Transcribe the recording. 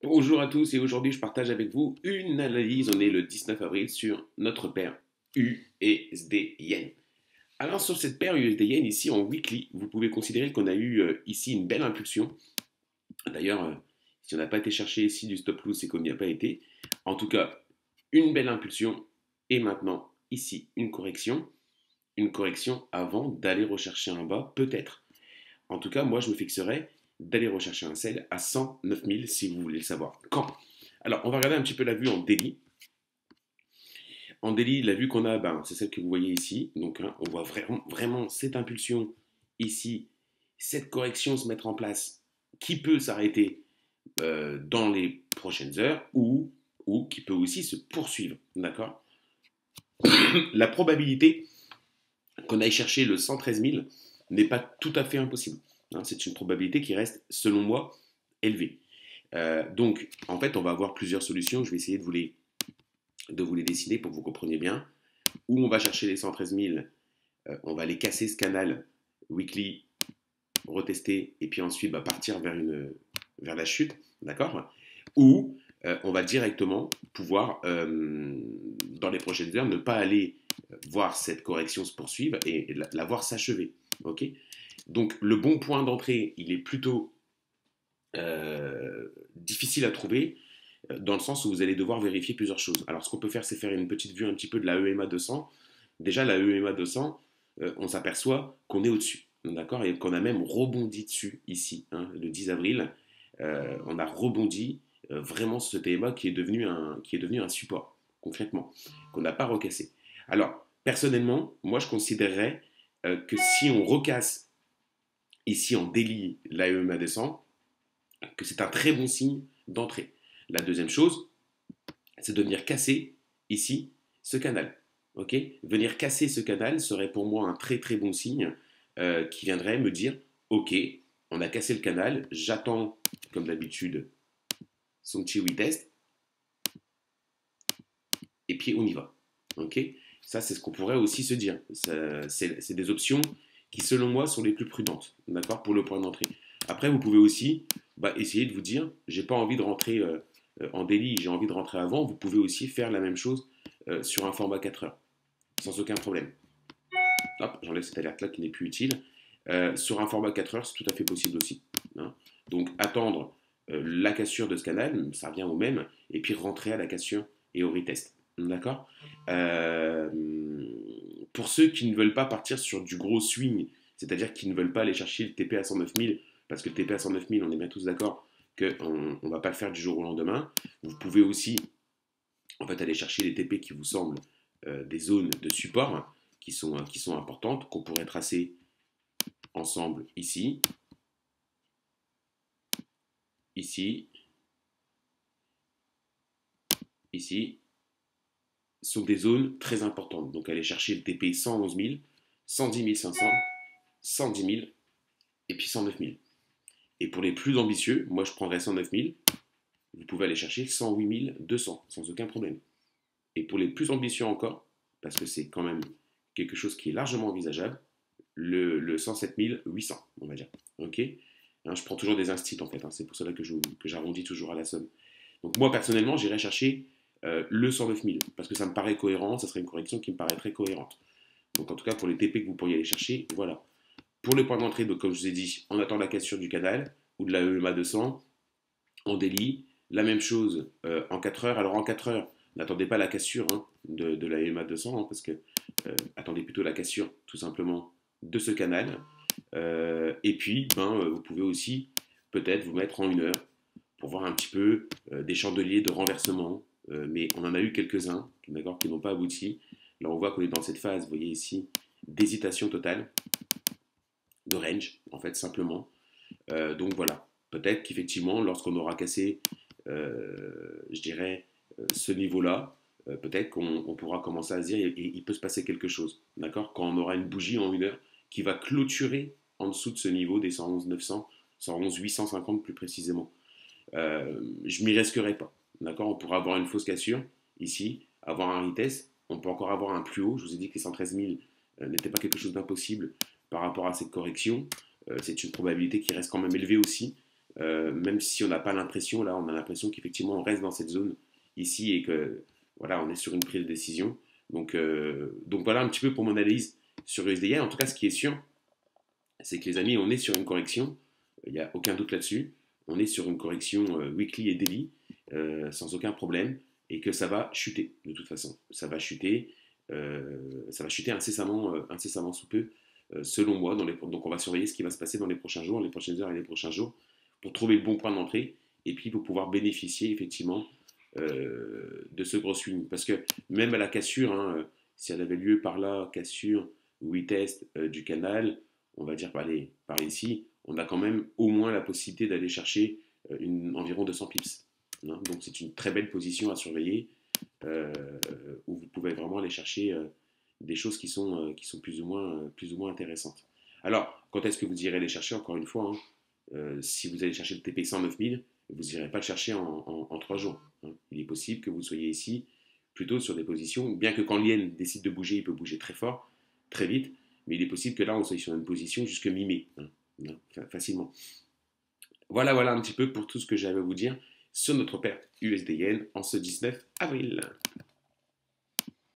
Bonjour à tous et aujourd'hui je partage avec vous une analyse, on est le 19 avril, sur notre paire USD Yen. Alors sur cette paire USD Yen ici en weekly, vous pouvez considérer qu'on a eu ici une belle impulsion. D'ailleurs, si on n'a pas été chercher ici du stop loss, c'est qu'on n'y a pas été. En tout cas, une belle impulsion et maintenant ici une correction avant d'aller rechercher un bas peut-être. En tout cas, moi, je me fixerais d'aller rechercher un sell à 109 000 si vous voulez le savoir. Quand? Alors, on va regarder un petit peu la vue en daily. En daily, la vue qu'on a, ben, c'est celle que vous voyez ici. Donc, hein, on voit vraiment cette impulsion ici, cette correction se mettre en place qui peut s'arrêter dans les prochaines heures ou qui peut aussi se poursuivre. D'accord? La probabilité qu'on aille chercher le 113 000 n'est pas tout à fait impossible. Hein, c'est une probabilité qui reste, selon moi, élevée. Donc, en fait, on va avoir plusieurs solutions. Je vais essayer de vous les dessiner pour que vous compreniez bien. Où on va chercher les 113 000, on va aller casser ce canal weekly, retester, et puis ensuite bah, partir vers la chute, d'accord? Ou on va directement pouvoir, dans les prochaines heures, ne pas aller voir cette correction se poursuivre et la voir s'achever, ok? Donc le bon point d'entrée, il est plutôt difficile à trouver dans le sens où vous allez devoir vérifier plusieurs choses. Alors, ce qu'on peut faire, c'est faire une petite vue un petit peu de la EMA 200. Déjà, la EMA 200, on s'aperçoit qu'on est au-dessus, d'accord, et qu'on a même rebondi dessus ici, hein, le 10 avril. On a rebondi vraiment sur ce TMA qui est devenu un support, concrètement, qu'on n'a pas recassé. Alors, personnellement, moi, je considérerais que si on recasse ici en daily la EMA 200, que c'est un très bon signe d'entrée. La deuxième chose, c'est de venir casser ici ce canal. Ok, venir casser ce canal serait pour moi un très très bon signe qui viendrait me dire ok, on a cassé le canal, j'attends comme d'habitude son petit retest et puis on y va. Ok, ça c'est ce qu'on pourrait aussi se dire. C'est des options qui selon moi sont les plus prudentes, d'accord, pour le point d'entrée. Après vous pouvez aussi essayer de vous dire j'ai pas envie de rentrer en daily, j'ai envie de rentrer avant. Vous pouvez aussi faire la même chose sur un format 4 heures sans aucun problème. Hop, j'enlève cette alerte-là qui n'est plus utile. Sur un format 4 heures, c'est tout à fait possible aussi. Hein. Donc attendre la cassure de ce canal, ça revient au même, et puis rentrer à la cassure et au retest. D'accord. Pour ceux qui ne veulent pas partir sur du gros swing, c'est-à-dire qui ne veulent pas aller chercher le TP à 109 000, parce que le TP à 109 000, on est bien tous d'accord qu'on ne va pas le faire du jour au lendemain. Vous pouvez aussi en fait, aller chercher les TP qui vous semblent des zones de support qui sont importantes, qu'on pourrait tracer ensemble ici, ici, ici, sont des zones très importantes. Donc, aller chercher le TP 111 000, 110 500, 110 000 et puis 109 000. Et pour les plus ambitieux, moi je prendrais 109 000, vous pouvez aller chercher 108 200 sans aucun problème. Et pour les plus ambitieux encore, parce que c'est quand même quelque chose qui est largement envisageable, le 107 800, on va dire. Ok, hein, je prends toujours des instits en fait, hein, c'est pour cela que j'arrondis toujours à la somme. Donc moi personnellement, j'irai chercher le 109 000 parce que ça me paraît cohérent, ça serait une correction qui me paraît très cohérente. Donc en tout cas pour les TP que vous pourriez aller chercher, voilà. Pour les points d'entrée, donc comme je vous ai dit, on attend la cassure du canal ou de la EMA 200 en daily. La même chose en 4 heures. Alors en 4 heures, n'attendez pas la cassure hein, de la EMA 200 hein, parce que attendez plutôt la cassure tout simplement de ce canal. Et puis, vous pouvez aussi peut-être vous mettre en une heure pour voir un petit peu des chandeliers de renversement. Mais on en a eu quelques-uns qui n'ont pas abouti. Là, on voit qu'on est dans cette phase, vous voyez ici, d'hésitation totale, de range, en fait, simplement. Donc voilà, peut-être qu'effectivement, lorsqu'on aura cassé, je dirais, ce niveau-là, peut-être qu'on pourra commencer à se dire, il peut se passer quelque chose, d'accord? Quand on aura une bougie en une heure qui va clôturer en dessous de ce niveau des 111 900, 111 850 plus précisément. Je m'y risquerai pas, d'accord? On pourra avoir une fausse cassure ici, avoir un retest, on peut encore avoir un plus haut. Je vous ai dit que les 113 000 n'était pas quelque chose d'impossible par rapport à cette correction. C'est une probabilité qui reste quand même élevée aussi. même si on n'a pas l'impression, là, on a l'impression qu'effectivement, on reste dans cette zone ici et que, voilà, on est sur une prise de décision. Donc voilà un petit peu pour mon analyse sur USDI. En tout cas, ce qui est sûr, c'est que les amis, on est sur une correction. Il n'y a aucun doute là-dessus. On est sur une correction weekly et daily, sans aucun problème, et que ça va chuter, de toute façon. Ça va chuter incessamment sous peu, selon moi. Donc on va surveiller ce qui va se passer dans les prochains jours, les prochaines heures et les prochains jours, pour trouver le bon point d'entrée, et puis pour pouvoir bénéficier effectivement de ce gros swing. Parce que même à la cassure, hein, si elle avait lieu par là, cassure ou retest du canal, on va dire par ici, on a quand même au moins la possibilité d'aller chercher environ 200 pips. Hein. Donc c'est une très belle position à surveiller, euh, où vous pouvez vraiment aller chercher des choses qui sont plus ou moins intéressantes. Alors, quand est-ce que vous irez les chercher? Encore une fois, hein, si vous allez chercher le TP 109 000, vous n'irez pas le chercher en 3 jours. Hein. Il est possible que vous soyez ici plutôt sur des positions, bien que quand l'IN décide de bouger, il peut bouger très fort, très vite, mais il est possible que là, on soit sur une position jusque mi-mai, hein, facilement. Voilà un petit peu pour tout ce que j'avais à vous dire sur notre paire USD-Yen en ce 19 avril.